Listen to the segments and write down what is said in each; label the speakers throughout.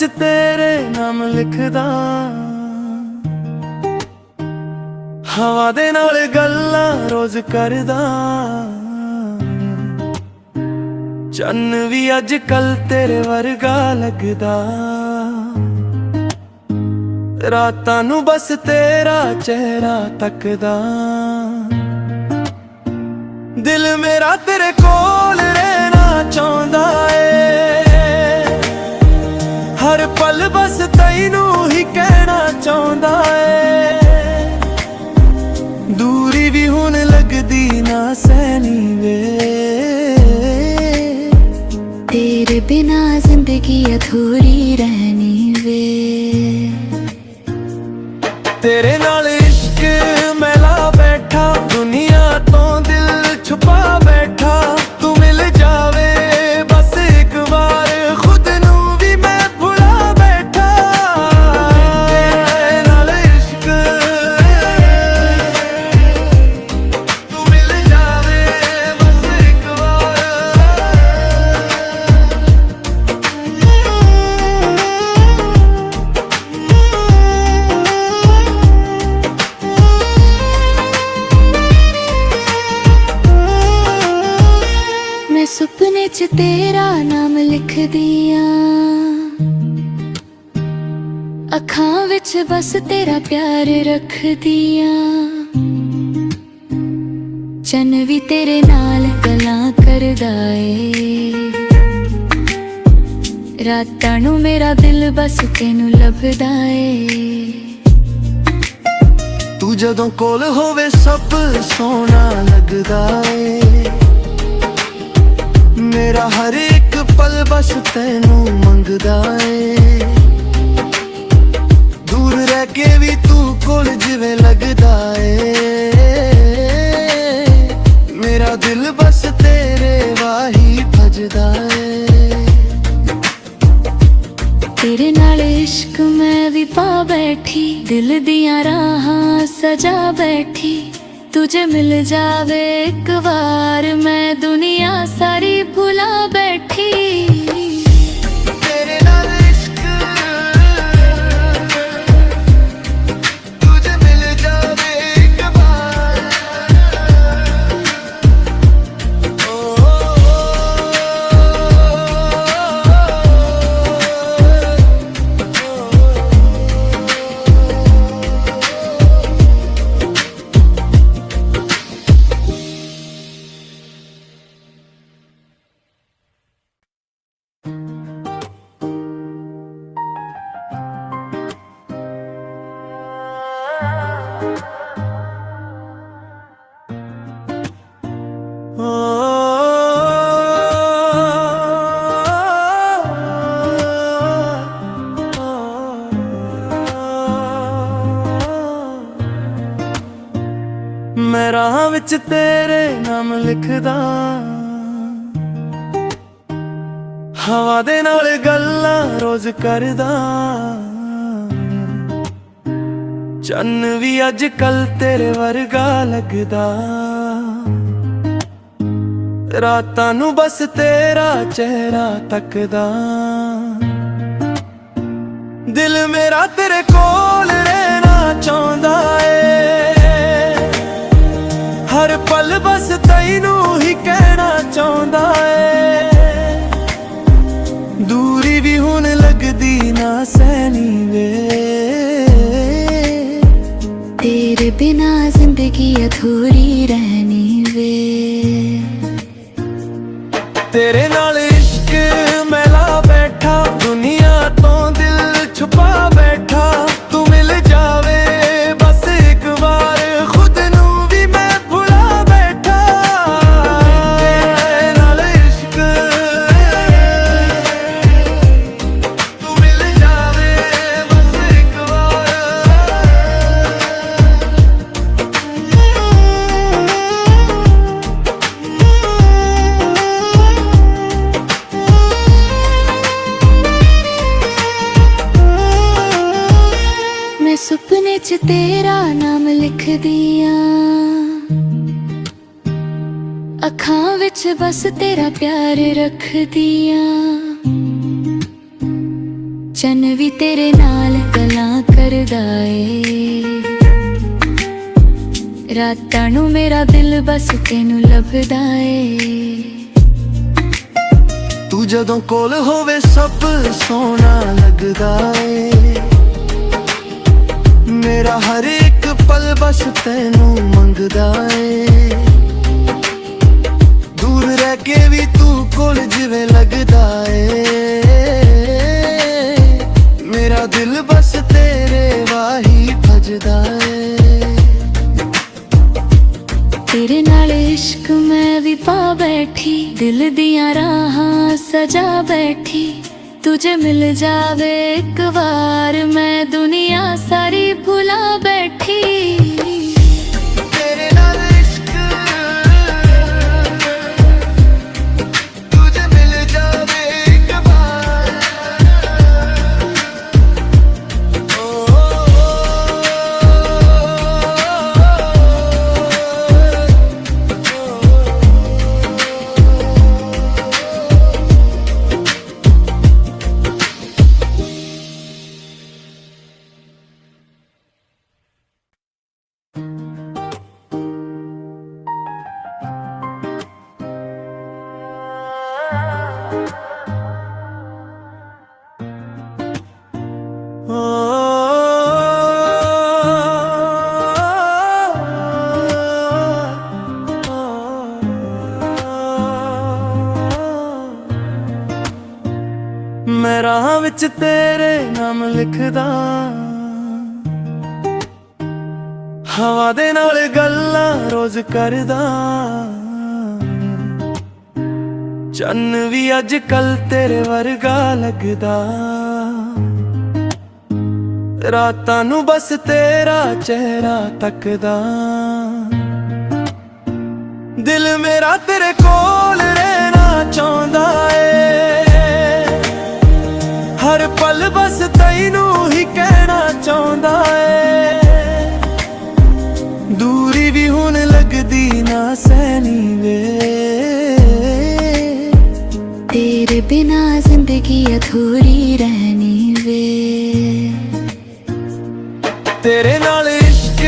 Speaker 1: विच तेरे नाम लिखदा, हवा दे नाल गल्लां रोज करदा। चन्न भी अज कल तेरे वर्गा लगदा, रातां नू बस तेरा चेहरा तकदा। दिल मेरा तेरे कोल रहना चाहुंदा ए, हर पल बस तैनू ही कहना चाहुंदा ए। दूरी भी हुण लगदी ना सैनी वे,
Speaker 2: तेरे बिना जिंदगी अधूरी रहनी वे।
Speaker 1: तेरे नाल इश्क मैला बैठा, दुनिया तो दिल छुपा बैठा। तू मिल जावे बस एक बार, खुद नू भी मैं भुला बैठा। तेरे नाल इश्क, तू मिल जावे बस एक बार।
Speaker 2: मैं सुपने च तेरा नाम लिख दिया, अखां विच बस तेरा प्यार रख दिया। चन्न भी तेरे नाल गल्लां करदा ए, रातां नू मेरा दिल बस तेनू लभदा ए।
Speaker 1: तू जदों कोल होवे सब सोना लगदा ए, मेरा हर एक पल बस तेनू मंगदा ए। दूर रह के भी तू कोल जिवें लगदा ए, मेरा दिल बस तेरे वाही भजदा ए।
Speaker 2: तेरे नाल इश्क मैं भी पा बैठी, दिल दियां राहां सजा बैठी। तुझे मिल जावे एक बार, मैं दुनिया सारी भुला बैठी।
Speaker 1: तेरे नाल इश्क, तुझे मिल जावे एक बार। मैं राह विच तेरे नाम लिखदा, हवा दे नाल गल्लां रोज करदा। चन्न भी अज कल तेरे वर्गा लगदा, रातां नू बस तेरा चेहरा तकदा। दिल मेरा तेरे कोल रहना चाहुंदा ए, हर पल बस तैनू ही कहना चाहुंदा ए। दूरी भी हुण लगदी ना सैनी वे,
Speaker 2: तेरे बिना जिंदगी अधूरी रहनी वे।
Speaker 1: तेरे नाल इश्क मैला बैठा, दुनिया तो दिल छुपा बैठा। तू मिल जावे बस एक बार, खुद नू भी मैं भुला बैठा। तेरे नाल इश्क, तू मिल जावे बस एक बार।
Speaker 2: मैं सुपने च तेरा नाम लिख दिया, अखां विच बस तेरा प्यार रख दिया। ਚੰਨ ਵੀ ਤੇਰੇ ਨਾਲ ਗੱਲਾਂ ਕਰਦਾ ਏ ਰਾਤਾਂ ਨੂੰ ਮੇਰਾ ਦਿਲ ਬਸ ਤੈਨੂੰ ਲੱਭਦਾ ਏ
Speaker 1: ਤੂੰ ਜਦੋਂ ਕੋਲ ਹੋਵੇ ਸਭ ਸੋਹਣਾ ਲੱਗਦਾ ਏ ਮੇਰਾ ਹਰ ਇੱਕ ਪਲ ਬਸ ਤੈਨੂੰ ਮੰਗਦਾ ਏ ਦੂਰ ਰਹਿ ਕੇ ਵੀ ਤੂੰ ਕੋਲ ਜਿਵੇਂ ਲੱਗਦਾ ਏ ਮੇਰਾ ਦਿਲ ਬਸ ਤੇਰੇ ਵਾਹੀ ਭਜਦਾ ਏ
Speaker 2: ਤੇਰੇ ਨਾਲ ਇਸ਼ਕ ਮੈਂ ਵੀ ਪਾ ਬੈਠੀ ਦਿਲ ਦੀਆਂ ਰਾਹਾਂ ਸਜਾ ਬੈਠੀ ਤੁਝੇ ਮਿਲ ਜਾਵੇ ਇੱਕ ਵਾਰ ਮੈਂ ਦੁਨੀਆ ਸਾਰੀ ਭੁਲਾ ਬੈਠੀ
Speaker 1: ਤੇਰੇ ਨਾਲ ਇਸ਼ਕ ਤੁਝੇ ਮਿਲ ਜਾਵੇ ਇੱਕ ਵਾਰ ਮੈਂ ਰਾਹਾਂ ਵਿੱਚ ਤੇਰੇ ਨਾਮ ਲਿਖਦਾ ਹਵਾ ਦੇ ਨਾਲ ਗੱਲਾਂ ਰੋਜ਼ ਕਰਦਾ ਚੰਨ ਵੀ ਅੱਜ ਕੱਲ ਤੇਰੇ ਵਰਗਾ ਲੱਗਦਾ ਰਾਤਾਂ ਨੂੰ ਬਸ ਤੇਰਾ ਚਿਹਰਾ ਤੱਕਦਾ ਦਿਲ ਮੇਰਾ ਤੇਰੇ ਕੋਲ ਰਹਿਣਾ ਚਾਹੁੰਦਾ ਏ ਹਰ ਪਲ ਬਸ ਤੈਨੂੰ ਹੀ ਕਹਿਣਾ ਚਾਹੁੰਦਾ ਏ ਦੂਰੀ ਵੀ ਹੁਣ ਲੱਗਦੀ ਨਾ ਸਹਿਣੀ ਵੇ
Speaker 2: तेरे बिना जिंदगी अधूरी रहनी वे
Speaker 1: ਤੇਰੇ ਨਾਲ ਇਸ਼ਕ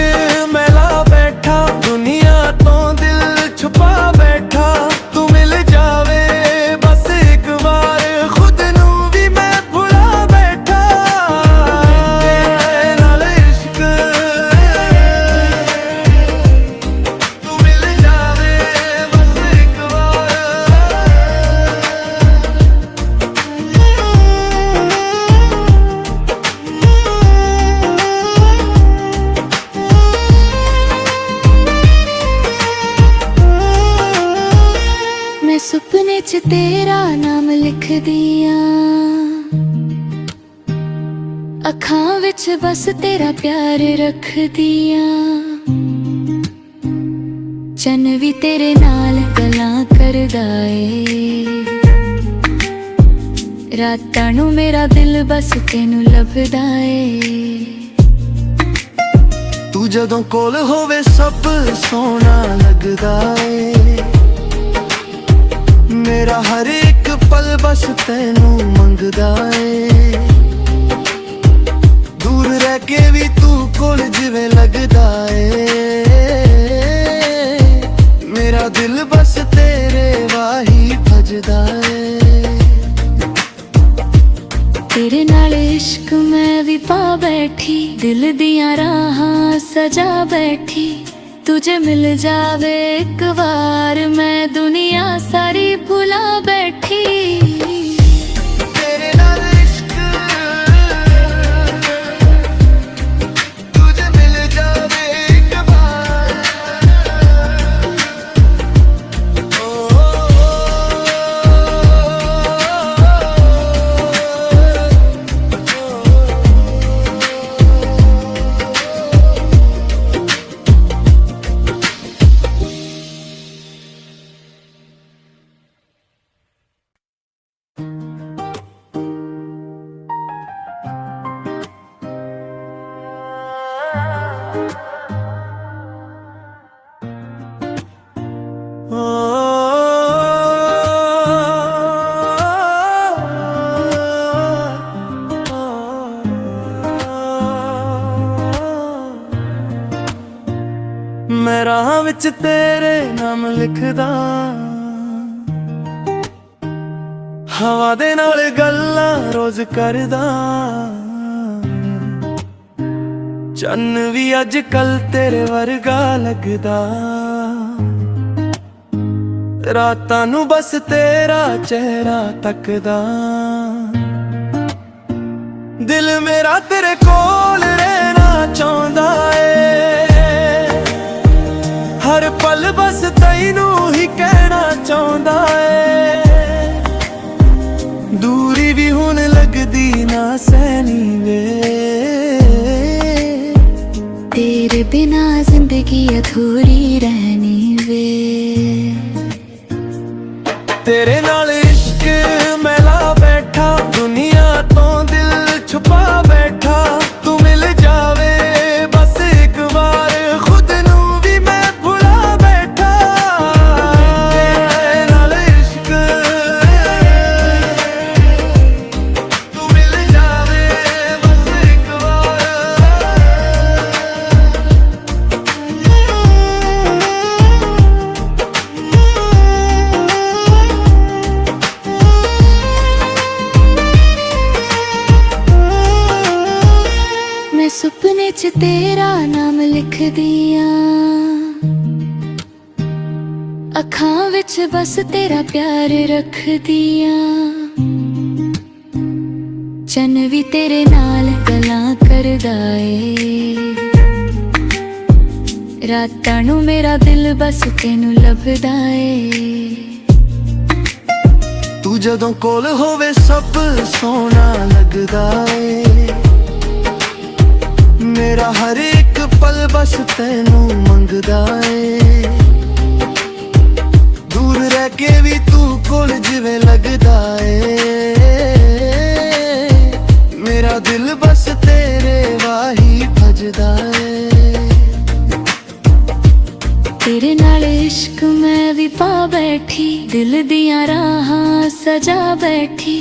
Speaker 1: ਮੈਂ ਲਾ ਬੈਠਾ ਦੁਨੀਆ ਤੋਂ ਦਿਲ ਛੁਪਾ ਬੈਠਾ ਤੂੰ ਮਿਲ ਜਾਵੇ ਬਸ ਇੱਕ ਵਾਰ ਖੁਦ ਨੂੰ ਵੀ ਮੈਂ ਭੁਲਾ ਬੈਠਾ ਤੇਰੇ ਨਾਲ ਇਸ਼ਕ ਤੂੰ ਮਿਲ ਜਾਵੇ ਬਸ ਇੱਕ ਵਾਰ
Speaker 2: मैं सुपने च तेरा नाम लिख दिया अखां विच बस तेरा प्यार रख दिया चन भी तेरे नाल गल्लां करदा ए रातां नूं मेरा दिल बस तैनूं लभदा ए
Speaker 1: ਤੂੰ ਜਦੋਂ ਕੋਲ ਹੋਵੇ ਸਭ ਸੋਹਣਾ ਲੱਗਦਾ ਏ ਮੇਰਾ ਹਰ ਇੱਕ ਪਲ ਬਸ ਤੈਨੂੰ ਮੰਗਦਾ ਏ ਦੂਰ ਰਹਿ ਕੇ ਵੀ ਤੂੰ ਕੋਲ ਜਿਵੇਂ ਲੱਗਦਾ ਏ ਮੇਰਾ ਦਿਲ ਬਸ ਤੇਰੇ ਵਾਹੀ ਭਜਦਾ ਏ
Speaker 2: तेरे नाल इश्क मैं भी पा बैठी दिल दियां राहां सजा बैठी तुझे मिल जावे एक बार मैं दुनिया सारी भुला बैठी
Speaker 1: ਮੈਂ ਰਾਹਾਂ ਵਿੱਚ ਤੇਰੇ ਨਾਮ ਲਿਖਦਾ, ਹਵਾ ਦੇ ਨਾਲ ਗੱਲਾਂ ਰੋਜ਼ ਕਰਦਾ। ਚੰਨ ਵੀ ਅੱਜ ਕੱਲ ਤੇਰੇ ਵਰਗਾ ਲੱਗਦਾ, ਰਾਤਾਂ ਨੂੰ ਬਸ ਤੇਰਾ ਚਿਹਰਾ ਤੱਕਦਾ। ਦਿਲ ਮੇਰਾ ਤੇਰੇ ਕੋਲ ਰਹਿਣਾ ਚਾਹੁੰਦਾ ਏ, ਹਰ ਪਲ ਬਸ ਤੈਨੂੰ ਹੀ ਕਹਿਣਾ ਚਾਹੁੰਦਾ ਏ। ਦੂਰੀ ਵੀ ਹੁਣ ਲੱਗਦੀ ਨਾ ਸਹਿਣੀ ਵੇ,
Speaker 2: तेरे बिना जिंदगी अधूरी रहनी वे।
Speaker 1: ਤੇਰੇ ਨਾਲ ਇਸ਼ਕ ਮੈਂ ਲਾ ਬੈਠਾ, ਦੁਨੀਆ ਤੋਂ ਦਿਲ ਛੁਪਾ ਬੈਠਾ। ਤੂੰ ਮਿਲ ਜਾਵੇ ਬਸ ਇੱਕ ਵਾਰ, ਖੁਦ ਨੂੰ ਵੀ ਮੈਂ ਭੁਲਾ ਬੈਠਾ। ਤੇਰੇ ਨਾਲ ਇਸ਼ਕ ਤੂੰ ਮਿਲ ਜਾਵੇ ਬਸ ਇੱਕ ਵਾਰ।
Speaker 2: मैं सुपने च तेरा नाम लिख दिया, अखां विच बस तेरा प्यार रख दिया। चन भी तेरे नाल गल्लां करदा ए, रातां नूं मेरा दिल बस तैनूं लभदा ए।
Speaker 1: ਤੂੰ ਜਦੋਂ ਕੋਲ ਹੋਵੇ ਸਭ ਸੋਹਣਾ ਲੱਗਦਾ ਏ, ਮੇਰਾ ਹਰ ਇੱਕ ਪਲ ਬਸ ਤੈਨੂੰ ਮੰਗਦਾ ਏ। ਦੂਰ ਰਹਿ ਕੇ ਵੀ ਤੂੰ ਕੋਲ ਜਿਵੇਂ ਲੱਗਦਾ ਏ, ਮੇਰਾ ਦਿਲ ਬਸ ਤੇਰੇ ਵਾਹੀ ਭਜਦਾ ਏ।
Speaker 2: तेरे नाल इश्क मैं भी पा बैठी, दिल दियां राहां सजा बैठी।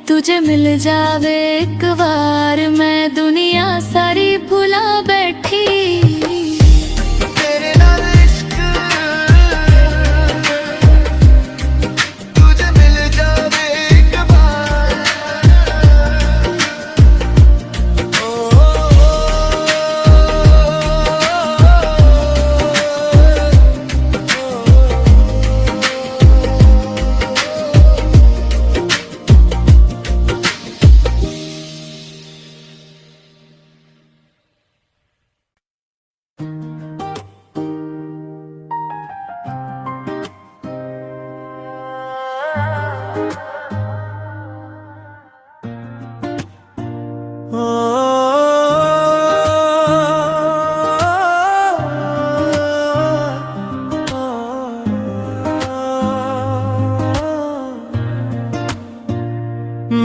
Speaker 2: तुझे मिल जावे एक बार, मैं दुनिया सारी भुला बैठी।
Speaker 1: तेरे नाल इश्क तुझे मिल जावे एक बार।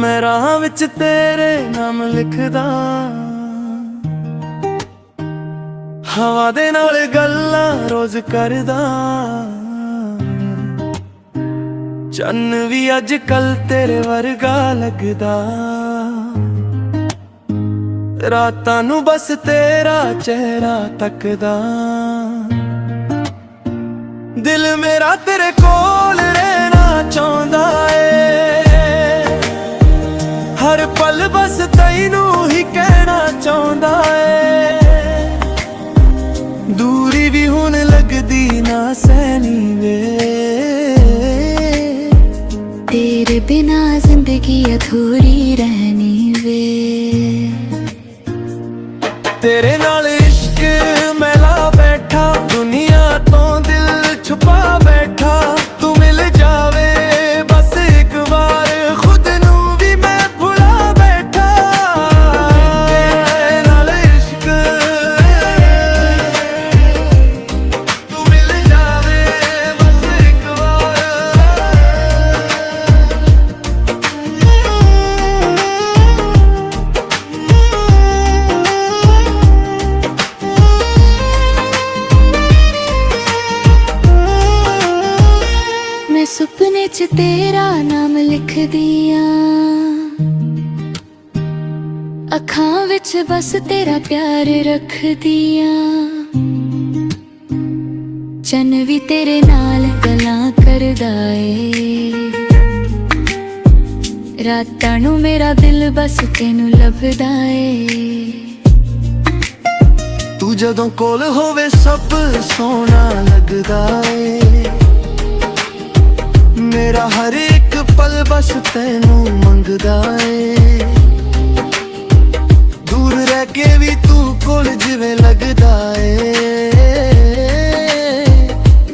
Speaker 1: ਮੈਂ ਰਾਹਾਂ ਵਿੱਚ ਤੇਰੇ ਨਾਮ ਲਿਖਦਾ, ਹਵਾ ਦੇ ਨਾਲ ਗੱਲਾਂ ਰੋਜ਼ ਕਰਦਾ। ਚੰਨ ਵੀ ਅੱਜ ਕੱਲ ਤੇਰੇ ਵਰਗਾ ਲੱਗਦਾ, ਰਾਤਾਂ ਨੂੰ ਬਸ ਤੇਰਾ ਚਿਹਰਾ ਤੱਕਦਾ। ਦਿਲ ਮੇਰਾ ਤੇਰੇ ਕੋਲ ਰਹਿਣਾ ਚਾਹੁੰਦਾ ਏ, ਹਰ ਪਲ ਬਸ ਤੈਨੂੰ ਹੀ ਕਹਿਣਾ ਚਾਹੁੰਦਾ ਏ। ਦੂਰੀ ਵੀ ਹੁਣ ਲੱਗਦੀ ਨਾ ਸਹਿਣੀ ਵੇ,
Speaker 2: तेरे बिना जिंदगी अधूरी रहनी वे।
Speaker 1: ਤੇਰੇ ਨਾਲ ਇਸ਼ਕ ਮੈਂ ਲਾ ਬੈਠਾ, ਦੁਨੀਆ ਤੋਂ ਦਿਲ ਛੁਪਾ ਬੈਠਾ। ਤੂੰ ਮਿਲ ਜਾਵੇ ਬਸ ਇੱਕ ਵਾਰ, ਖੁਦ ਨੂੰ ਵੀ ਮੈਂ ਭੁਲਾ ਬੈਠਾ। ਤੇਰੇ ਨਾਲ ਇਸ਼ਕ ਤੂੰ ਮਿਲ ਜਾਵੇ ਬਸ ਇੱਕ ਵਾਰ।
Speaker 2: मैं सुपने च तेरा नाम लिख दिया, अखां विच बस तेरा प्यार रख दिया। ਚੰਨ ਵੀ ਤੇਰੇ ਨਾਲ ਗੱਲਾਂ ਕਰਦਾ ਏ, ਰਾਤਾਂ ਨੂੰ ਮੇਰਾ ਦਿਲ ਬਸ ਤੈਨੂੰ ਲੱਭਦਾ ਏ।
Speaker 1: ਤੂੰ ਜਦੋਂ ਕੋਲ ਹੋਵੇ ਸਭ ਸੋਹਣਾ ਲੱਗਦਾ ਏ, ਮੇਰਾ ਹਰ ਇੱਕ ਪਲ ਬਸ ਤੈਨੂੰ ਮੰਗਦਾ ਏ। ਦੂਰ ਰਹਿ ਕੇ ਵੀ ਤੂੰ ਕੋਲ ਜਿਵੇਂ ਲੱਗਦਾ ਏ,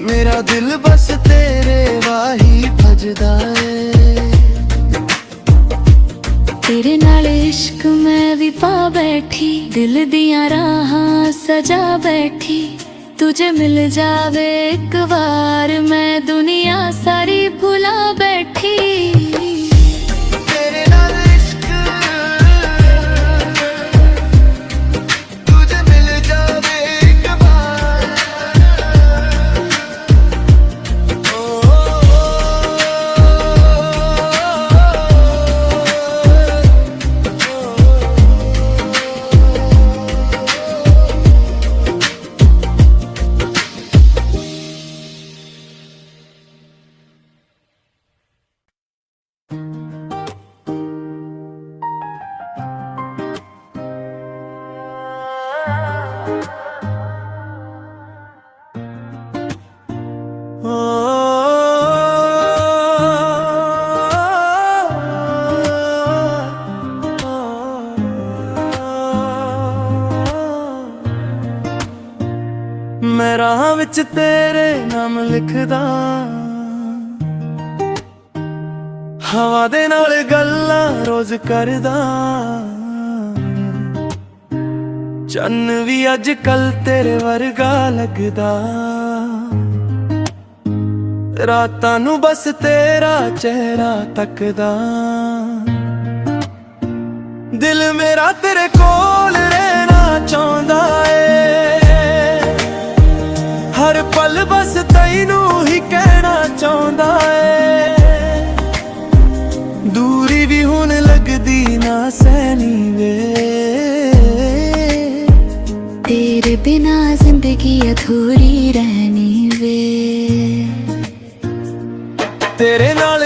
Speaker 1: ਮੇਰਾ ਦਿਲ ਬਸ ਤੇਰੇ ਵਾਹੀ ਭਜਦਾ ਏ।
Speaker 2: ਤੇਰੇ ਨਾਲ ਇਸ਼ਕ ਮੈਂ ਵੀ ਪਾ ਬੈਠੀ, ਦਿਲ ਦੀਆਂ ਰਾਹਾਂ ਸਜਾ ਬੈਠੀ। ਤੁਝੇ ਮਿਲ ਜਾਵੇ ਇੱਕ ਵਾਰ ਮੈਂ ਦੁਨੀਆ ਸਾਰੀ ਭੁਲਾ ਬੈਠੀ।
Speaker 1: ਤੇਰੇ ਨਾਲ ਇਸ਼ਕ ਤੁਝੇ ਮਿਲ ਜਾਵੇ ਇੱਕ ਵਾਰ, ਮੈਂ ਰਾਹਾਂ ਵਿੱਚ ਤੇਰੇ ਨਾਮ ਲਿਖਦਾ, ਹਵਾ ਦੇ ਨਾਲ ਗੱਲਾਂ ਰੋਜ਼ ਕਰਦਾ। ਚੰਨ ਵੀ ਅੱਜ ਕੱਲ ਤੇਰੇ ਵਰਗਾ ਲੱਗਦਾ, ਰਾਤਾਂ ਨੂੰ ਬਸ ਤੇਰਾ ਚਿਹਰਾ ਤੱਕਦਾ। ਦਿਲ ਮੇਰਾ ਤੇਰੇ ਕੋਲ ਰਹਿਣਾ ਚਾਹੁੰਦਾ ਏ, ਹਰ ਪਲ ਬਸ ਤੈਨੂੰ ਹੀ ਕਹਿਣਾ ਚਾਹੁੰਦਾ ਏ। ਦੂਰੀ ਵੀ ਹੁਣ ਲੱਗਦੀ ਨਾ ਸਹਿਣੀ ਵੇ,
Speaker 2: ਤੇਰੇ ਬਿਨਾ ਜ਼ਿੰਦਗੀ ਅਧੂਰੀ ਰਹਿਣੀ ਵੇ।
Speaker 1: ਤੇਰੇ ਨਾਲ